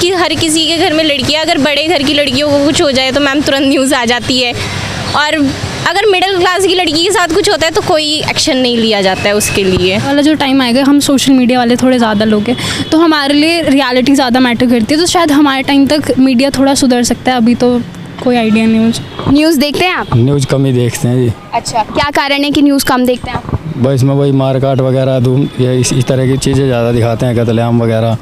कि हर किसी के घर में लड़कियां, अगर बड़े घर की लड़कियों को कुछ हो जाए तो मैम तुरंत न्यूज़ आ जाती है, और अगर मिडिल क्लास की लड़की के साथ कुछ होता है तो कोई एक्शन नहीं लिया जाता है उसके लिए। वाला जो टाइम आएगा, हम सोशल मीडिया वाले थोड़े ज़्यादा लोग हैं, तो हमारे लिए रियलिटी ज़्यादा मैटर करती है, तो शायद हमारे टाइम तक मीडिया थोड़ा सुधर सकता है। अभी तो कोई आइडिया नहीं मुझे। न्यूज़ देखते हैं आप? न्यूज़ कम ही देखते हैं जी। अच्छा, क्या कारण है कि न्यूज़ कम देखते हैं आप? बस इसमें वही मारकाट वगैरह धूम या इस तरह की चीज़ें ज़्यादा दिखाते हैं, कत्लेआम वगैरह,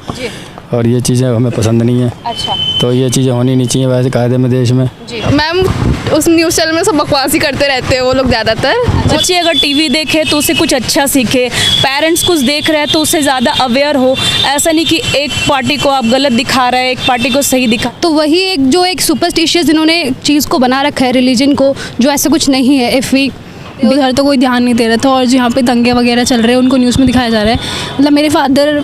और ये चीज़ें हमें पसंद नहीं है। अच्छा, तो ये चीज़ें होनी नहीं चाहिए वैसे कायदे में देश में। मैम उस न्यूज़ चैनल में सब बकवास ही करते रहते हैं वो लोग ज़्यादातर। बच्चे अगर टीवी देखे तो उसे कुछ अच्छा सीखे, पेरेंट्स कुछ देख रहे हैं तो उससे ज़्यादा अवेयर हो। ऐसा नहीं कि एक पार्टी को आप गलत दिखा रहे हैं, एक पार्टी को सही दिखा। तो वही एक सुपरस्टिशियस जिन्होंने चीज़ को बना रखा है, रिलीजन को, जो ऐसा कुछ नहीं है। इफ़ वी घर तो कोई ध्यान नहीं दे रहा था, और जहाँ पे दंगे वगैरह चल रहे हैं उनको न्यूज़ में दिखाया जा रहा है। मतलब मेरे फादर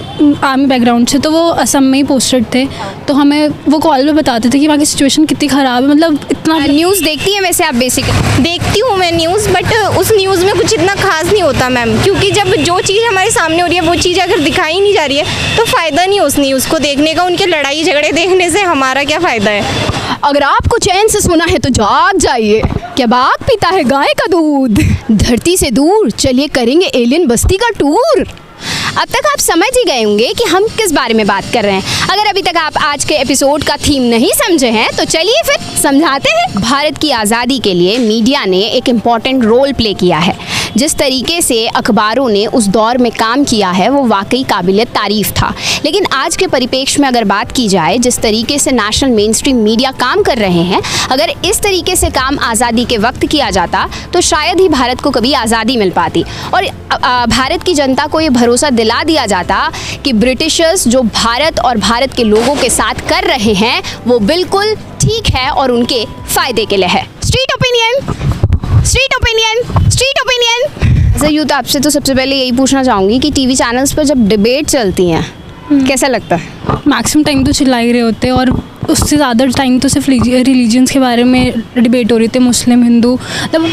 आर्मी बैकग्राउंड से, तो वो असम में ही पोस्टेड थे, तो हमें वो कॉल पे बताते थे कि वहाँ की सिचुएशन कितनी ख़राब है। मतलब इतना न्यूज़ देखती है वैसे आप? बेसिकली देखती हूँ मैं न्यूज़, बट उस न्यूज़ में कुछ इतना खास नहीं होता मैम, क्योंकि जब जो चीज़ हमारे सामने हो रही है वो चीज़ अगर दिखाई नहीं जा रही है तो फ़ायदा नहीं उस न्यूज़ को देखने का। उनके लड़ाई झगड़े देखने से हमारा क्या फ़ायदा है। अगर आपको चैन से सोना है तो जाग जाइए, क्या बाघ पीता है गाय का दूध। धरती से दूर चलिए करेंगे एलियन बस्ती का टूर। अब तक आप समझ ही गए होंगे कि हम किस बारे में बात कर रहे हैं। अगर अभी तक आप आज के एपिसोड का थीम नहीं समझे हैं तो चलिए फिर समझाते हैं। भारत की आज़ादी के लिए मीडिया ने एक इम्पॉर्टेंट रोल प्ले किया है। जिस तरीके से अखबारों ने उस दौर में काम किया है वो वाकई काबिले तारीफ़ था। लेकिन आज के परिप्रेक्ष्य में अगर बात की जाए, जिस तरीके से नेशनल मेन स्ट्रीम मीडिया काम कर रहे हैं, अगर इस तरीके से काम आज़ादी के वक्त किया जाता तो शायद ही भारत को कभी आज़ादी मिल पाती, और भारत की जनता को ये भरोसा दिला दिया जाता कि ब्रिटिशर्स जो भारत और भारत के लोगों के साथ कर रहे हैं वो बिल्कुल ठीक है और उनके फ़ायदे के लिए है। Street opinion, street opinion, street opinion. Sir यूँ तो आपसे तो सबसे पहले यही पूछना चाहूँगी कि टीवी चैनल्स पर जब डिबेट चलती हैं कैसा लगता है? मैक्सिमम टाइम तो चिल्ला ही रहे होते हैं, और उससे ज़्यादा टाइम तो सिर्फ रिलीजन्स के बारे में डिबेट हो रही थी, मुस्लिम हिंदू। मतलब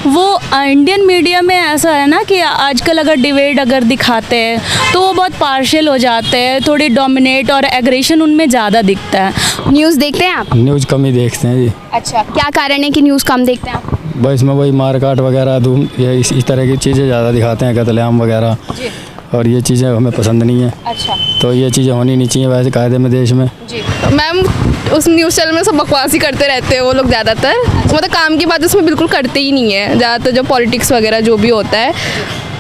वो इंडियन मीडिया में ऐसा है ना कि आजकल अगर डिबेट अगर दिखाते हैं तो वो बहुत पार्शियल हो जाते हैं, थोड़ी डोमिनेट और एग्रेशन उनमें ज़्यादा दिखता है। न्यूज़ देखते हैं आप? न्यूज़ कम ही देखते हैं जी। अच्छा, क्या कारण है कि न्यूज़ कम देखते हैं आप? बस इसमें वही मारकाट वगैरह धूम या इस तरह की चीज़ें ज़्यादा दिखाते हैं, कत्लेआम वगैरह, और ये चीज़ें हमें पसंद नहीं है। अच्छा, तो ये चीज़ें होनी नहीं चाहिए वैसे कायदे में देश में। मैम उस न्यूज़ चैनल में सब बकवास ही करते रहते हैं वो लोग ज़्यादातर। मतलब काम की बात उसमें बिल्कुल करते ही नहीं है। ज़्यादातर जो पॉलिटिक्स वगैरह जो भी होता है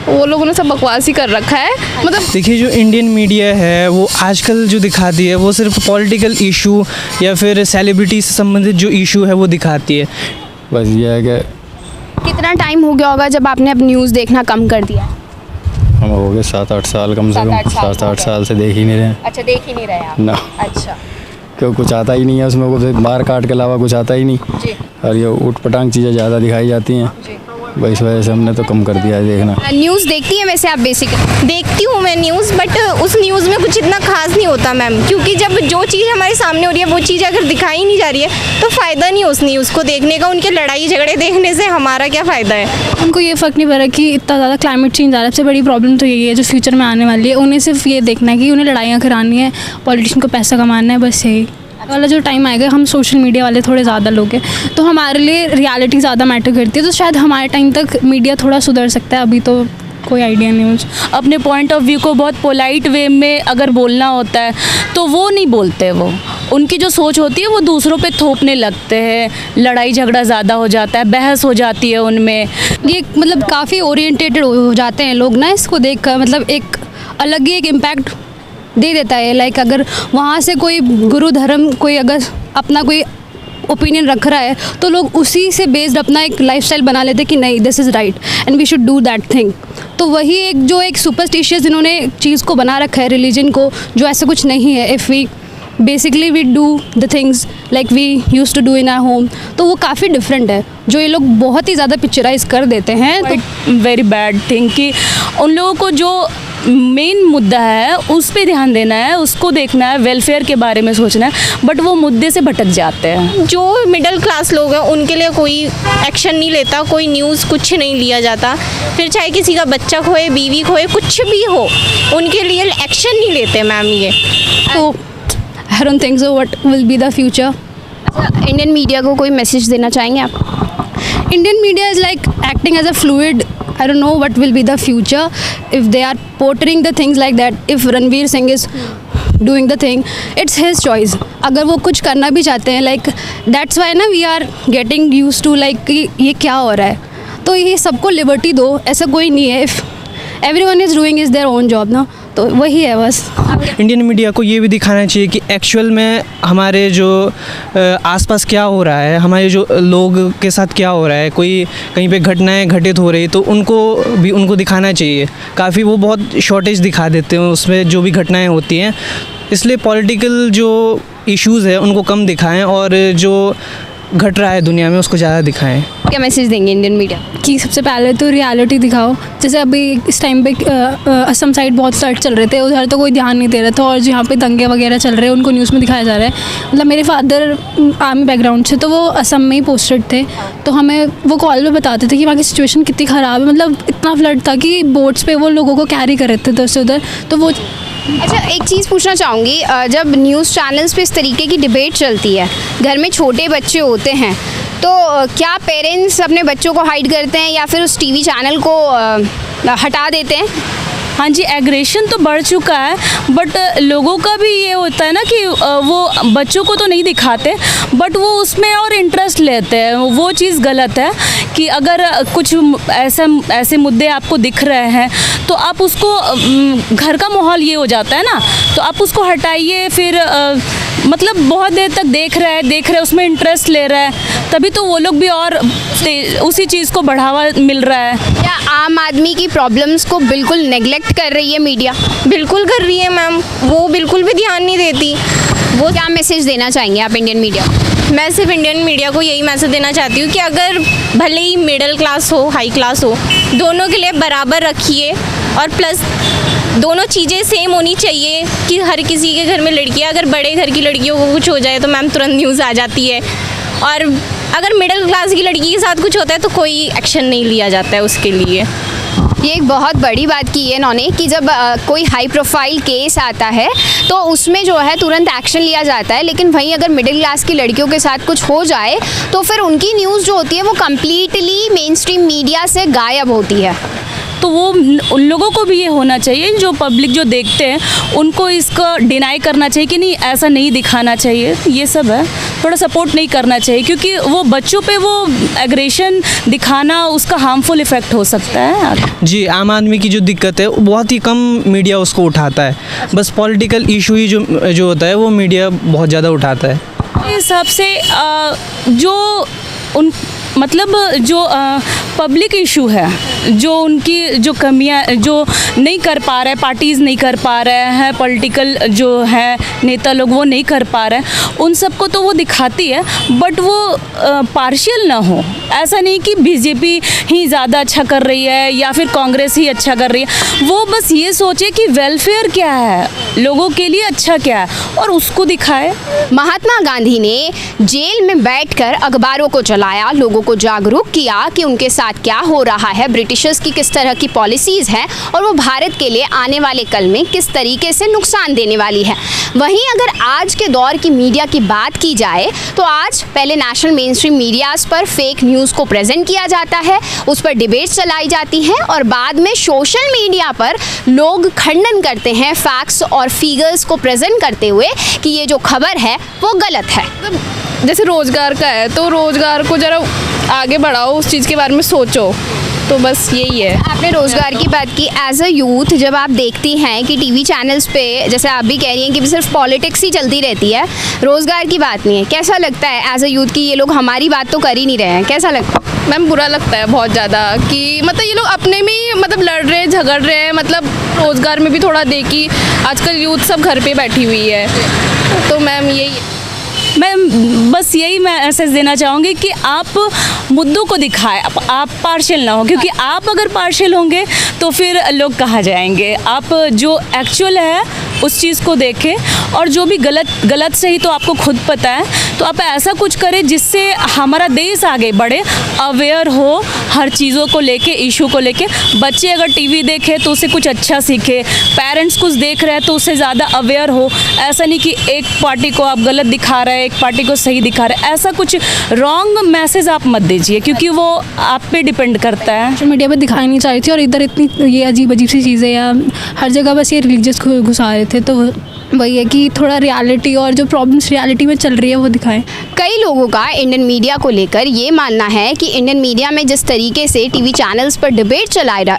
वो लोगों ने सब बकवास ही कर रखा है। मतलब देखिए, जो इंडियन मीडिया है वो आजकल जो दिखाती है वो सिर्फ पॉलिटिकल इशू या फिर सेलिब्रिटी से संबंधित जो इशू है वो दिखाती है। बस ये है कि कितना टाइम हो गया होगा जब आपने अब न्यूज़ देखना कम कर दिया? हम हो गए 7-8 साल कम से कम। 7-8 साल से देख ही नहीं रहे। अच्छा, देख ही नहीं रहे आप? ना, अच्छा, क्यों कुछ आता ही नहीं है उसमें, कुछ मार काट के अलावा कुछ आता ही नहीं। और ये ऊट पटांग चीज़ें ज़्यादा दिखाई जाती हैं, इस वजह से हमने तो कम कर दिया है देखना। न्यूज़ देखती है वैसे आप? बेसिकली देखती हूँ मैं न्यूज़, बट उस न्यूज़ में कुछ इतना खास नहीं होता मैम, क्योंकि जब जो चीज़ हमारे सामने हो रही है वो चीज़ अगर दिखाई नहीं जा रही है तो फ़ायदा नहीं उस न्यूज़ को देखने का। उनके लड़ाई झगड़े देखने से हमारा क्या फ़ायदा है। उनको ये फ़र्क नहीं पड़ रहा कि इतना ज़्यादा क्लाइमेट चेंज आ रहा है। सबसे बड़ी प्रॉब्लम तो यही है जो फ्यूचर में आने वाली है। उन्हें सिर्फ ये देखना है कि उन्हें लड़ाइयाँ करानी है, पॉलिटिशियन को पैसा कमाना है, बस यही वाला जो टाइम आएगा। हम सोशल मीडिया वाले थोड़े ज़्यादा लोग हैं, तो हमारे लिए रियलिटी ज़्यादा मैटर करती है, तो शायद हमारे टाइम तक मीडिया थोड़ा सुधर सकता है। अभी तो कोई आइडिया नहीं मुझे। अपने पॉइंट ऑफ व्यू को बहुत पोलाइट वे में अगर बोलना होता है तो वो नहीं बोलते। वो उनकी जो सोच होती है वो दूसरों पे थोपने लगते हैं, लड़ाई झगड़ा ज़्यादा हो जाता है, बहस हो जाती है उनमें। ये मतलब काफ़ी ओरिएंटेटेड हो जाते हैं लोग ना इसको देख कर। मतलब एक अलग ही एक इम्पैक्ट दे देता है। लाइक अगर वहाँ से कोई गुरु धर्म कोई अगर अपना कोई ओपिनियन रख रहा है तो लोग उसी से बेस्ड अपना एक लाइफस्टाइल बना लेते हैं कि नहीं, this is right and we should do that thing. तो वही एक सुपरस्टिशियस जिन्होंने चीज़ को बना रखा है, रिलीजन को, जो ऐसा कुछ नहीं है। If we basically we do the things like we use to do in our home, तो वो काफ़ी डिफरेंट है। जो ये लोग बहुत ही ज़्यादा पिक्चराइज कर देते हैं, तो वेरी बैड थिंग कि उन लोगों को जो मेन मुद्दा है उस पे ध्यान देना है, उसको देखना है, वेलफेयर के बारे में सोचना है, बट वो मुद्दे से भटक जाते हैं। जो मिडिल क्लास लोग हैं उनके लिए कोई एक्शन नहीं लेता, कोई न्यूज़ कुछ नहीं लिया जाता। फिर चाहे किसी का बच्चा खोए, बीवी खोए, कुछ भी हो, उनके लिए एक्शन नहीं लेते मैम। ये तो I don't think so. What will be the future? Indian media को कोई मैसेज देना चाहेंगे आप? Indian media is like acting as a fluid. I don't know what will be the future if they are portraying the things like that. If Ranveer Singh is doing the thing, it's his choice. अगर वो कुछ करना भी चाहते हैं, like that's why ना we are getting used to like कि ये क्या हो रहा है, तो ये सबको लिबर्टी दो, ऐसा कोई नहीं है. If everyone is doing is their own job ना, तो वही है बस. इंडियन मीडिया को ये भी दिखाना चाहिए कि एक्चुअल में हमारे जो आसपास क्या हो रहा है, हमारे जो लोग के साथ क्या हो रहा है, कोई कहीं पे घटनाएं घटित हो रही तो उनको दिखाना चाहिए. काफ़ी वो बहुत शॉर्टेज दिखा देते हैं उसमें जो भी घटनाएं होती हैं, इसलिए पॉलिटिकल जो इश्यूज़ है उनको कम दिखाएं और जो घट रहा है दुनिया में उसको ज़्यादा दिखाएं. क्या मैसेज देंगे इंडियन मीडिया? कि सबसे पहले तो रियलिटी दिखाओ. जैसे अभी इस टाइम पे असम साइड बहुत फ्लड चल रहे थे, उधर तो कोई ध्यान नहीं दे रहा था, और जो यहाँ पे दंगे वगैरह चल रहे हैं उनको न्यूज़ में दिखाया जा रहा है. मतलब मेरे फादर आर्मी बैकग्राउंड से, तो वो असम में ही पोस्टेड थे, तो हमें वो कॉल पे बताते थे कि वहाँ की सिचुएशन कितनी ख़राब है. मतलब इतना फ्लड था कि बोट्स पे वो लोगों को कैरी कर रहे थे इधर से उधर. तो वो अच्छा, एक चीज़ पूछना चाहूँगी, जब न्यूज़ चैनल्स पे इस तरीके की डिबेट चलती है, घर में छोटे बच्चे होते हैं, तो क्या पेरेंट्स अपने बच्चों को हाइड करते हैं या फिर उस टीवी चैनल को हटा देते हैं? हाँ जी, एग्रेशन तो बढ़ चुका है, बट लोगों का भी ये होता है ना कि वो बच्चों को तो नहीं दिखाते, बट वो उसमें और इंटरेस्ट लेते हैं. वो चीज़ गलत है कि अगर कुछ ऐसे मुद्दे आपको दिख रहे हैं तो आप उसको, घर का माहौल ये हो जाता है ना, तो आप उसको हटाइए. फिर मतलब बहुत देर तक देख रहे हैं, उसमें इंटरेस्ट ले रहा है, तभी तो वो लोग भी और उसी चीज़ को बढ़ावा मिल रहा है. क्या आम आदमी की प्रॉब्लम्स को बिल्कुल नेग्लेक्ट कर रही है मीडिया? बिल्कुल कर रही है मैम, वो बिल्कुल भी ध्यान नहीं देती. वो क्या मैसेज देना चाहेंगे आप इंडियन मीडिया? मैं सिर्फ इंडियन मीडिया को यही मैसेज देना चाहती हूँ कि अगर भले ही मिडिल क्लास हो, हाई क्लास हो, दोनों के लिए बराबर रखिए, और प्लस दोनों चीज़ें सेम होनी चाहिए कि हर किसी के घर में लड़कियाँ, अगर बड़े घर की लड़कियों को कुछ हो जाए तो मैम तुरंत न्यूज़ आ जाती है, और अगर मिडिल क्लास की लड़की के साथ कुछ होता है तो कोई एक्शन नहीं लिया जाता है उसके लिए. ये एक बहुत बड़ी बात की है इन्होंने कि जब कोई हाई प्रोफाइल केस आता है तो उसमें जो है तुरंत एक्शन लिया जाता है, लेकिन वहीं अगर मिडिल क्लास की लड़कियों के साथ कुछ हो जाए तो फिर उनकी न्यूज़ जो होती है वो कम्प्लीटली मेन स्ट्रीम मीडिया से गायब होती है. तो वो उन लोगों को भी ये होना चाहिए, जो पब्लिक जो देखते हैं उनको इसका डिनाई करना चाहिए कि नहीं, ऐसा नहीं दिखाना चाहिए. ये सब है, थोड़ा सपोर्ट नहीं करना चाहिए, क्योंकि वो बच्चों पे वो एग्रेशन दिखाना, उसका हार्मफुल इफ़ेक्ट हो सकता है. जी, आम आदमी की जो दिक्कत है बहुत ही कम मीडिया उसको उठाता है. बस पॉलिटिकल इशू ही जो होता है वो मीडिया बहुत ज़्यादा उठाता है. मेरे हिसाब से जो उन मतलब जो पब्लिक इशू है, जो उनकी जो कमियां जो नहीं कर पा रहे, पार्टीज़ नहीं कर पा रहे हैं, पॉलिटिकल जो है नेता लोग वो नहीं कर पा रहे हैं, उन सबको तो वो दिखाती है, बट वो पार्शियल ना हो. ऐसा नहीं कि बीजेपी ही ज़्यादा अच्छा कर रही है या फिर कांग्रेस ही अच्छा कर रही है. वो बस ये सोचे कि वेलफेयर क्या है, लोगों के लिए अच्छा क्या है, और उसको दिखाए. महात्मा गांधी ने जेल में बैठकर अखबारों को चलाया, लोगों को जागरूक किया कि उनके साथ क्या हो रहा है, ब्रिटिशर्स की किस तरह की पॉलिसीज़ हैं और वो भारत के लिए आने वाले कल में किस तरीके से नुकसान देने वाली है. वहीं अगर आज के दौर की मीडिया की बात की जाए तो आज पहले नेशनल मेन स्ट्रीम मीडियाज़ पर फेक न्यूज़ को प्रेजेंट किया जाता है, उस पर डिबेट्स चलाई जाती हैं, और बाद में सोशल मीडिया पर लोग खंडन करते हैं फैक्ट्स और फिगर्स को प्रेजेंट करते हुए कि ये जो खबर है वो गलत है. जैसे रोज़गार का है तो रोज़गार को ज़रा आगे बढ़ाओ, उस चीज़ के बारे में सोचो, तो बस यही है. आपने रोज़गार की बात की. एज अ यूथ जब आप देखती हैं कि टीवी चैनल्स पे, जैसे आप भी कह रही हैं कि सिर्फ पॉलिटिक्स ही चलती रहती है, रोज़गार की बात नहीं है, कैसा लगता है एज अ यूथ कि ये लोग हमारी बात तो कर ही नहीं रहे हैं? कैसा लगता है? मैम बुरा लगता है बहुत ज़्यादा कि मतलब ये लोग अपने में ही मतलब लड़ रहे हैं, झगड़ रहे हैं. मतलब रोज़गार में भी थोड़ा देखी, आजकल यूथ सब घर पे बैठी हुई है, तो मैम यही मैं बस यही मैसेज देना चाहूँगी कि आप मुद्दों को दिखाएं, आप पार्शियल ना हो, क्योंकि आप अगर पार्शियल होंगे तो फिर लोग कहाँ जाएंगे. आप जो एक्चुअल है उस चीज़ को देखें, और जो भी गलत सही तो आपको खुद पता है, तो आप ऐसा कुछ करें जिससे हमारा देश आगे बढ़े, अवेयर हो हर चीज़ों को लेके, इशू को लेके। बच्चे अगर टीवी देखे तो उसे कुछ अच्छा सीखे, पेरेंट्स कुछ देख रहे हैं तो उससे ज़्यादा अवेयर हो। ऐसा नहीं कि एक पार्टी को आप गलत दिखा रहे हैं, एक पार्टी को सही दिखा रहे हैं, ऐसा कुछ रॉन्ग मैसेज आप मत दीजिए, क्योंकि वो आप पे डिपेंड करता है। सोशल मीडिया पे दिखाई नहीं चाहिए थी, और इधर इतनी ये अजीब सी चीज़ें या हर जगह बस ये रिलीजियस घुसा रहे थे, तो वही है कि थोड़ा रियलिटी और जो प्रॉब्लम्स रियलिटी में चल रही है वो दिखाएं। कई लोगों का इंडियन मीडिया को लेकर ये मानना है कि इंडियन मीडिया में जिस तरीके से टीवी चैनल्स पर डिबेट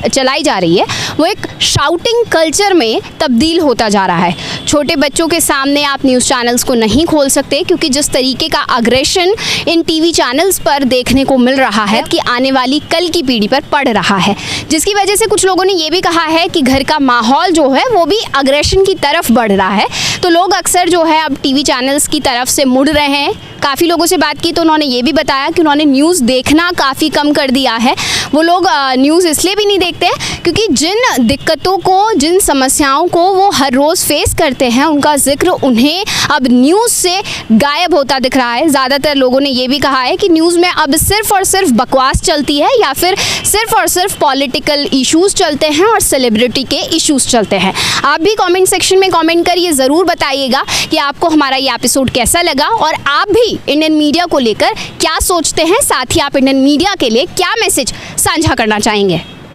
चलाई जा रही है वो एक शाउटिंग कल्चर में तब्दील होता जा रहा है। छोटे बच्चों के सामने आप न्यूज़ चैनल्स को नहीं खोल सकते, क्योंकि जिस तरीके का अग्रेशन इन टीवी चैनल्स पर देखने को मिल रहा है कि आने वाली कल की पीढ़ी पर पड़ रहा है, जिसकी वजह से कुछ लोगों ने ये भी कहा है कि घर का माहौल जो है वो भी अग्रेशन की तरफ बढ़ रहा है। तो लोग अक्सर जो है अब टीवी चैनल्स की तरफ से मुड़ रहे हैं। काफ़ी लोगों से बात की तो उन्होंने ये भी बताया कि उन्होंने न्यूज़ देखना काफ़ी कम कर दिया है। वो लोग न्यूज़ इसलिए भी नहीं देखते हैं क्योंकि जिन दिक्कतों को, जिन समस्याओं को वो हर रोज़ फेस करते हैं, उनका जिक्र उन्हें अब न्यूज़ से गायब होता दिख रहा है। ज़्यादातर लोगों ने ये भी कहा है कि न्यूज़ में अब सिर्फ़ और सिर्फ बकवास चलती है, या फिर सिर्फ और सिर्फ पॉलिटिकल इश्यूज़ चलते हैं और सेलिब्रिटी के इश्यूज़ चलते हैं। आप भी कमेंट सेक्शन में कमेंट करिए, ज़रूर बताइएगा कि आपको हमारा ये एपिसोड कैसा लगा, और आप भी इंडियन मीडिया को लेकर क्या सोचते हैं। साथ ही आप इंडियन मीडिया के लिए क्या मैसेज साझा करना चाहेंगे।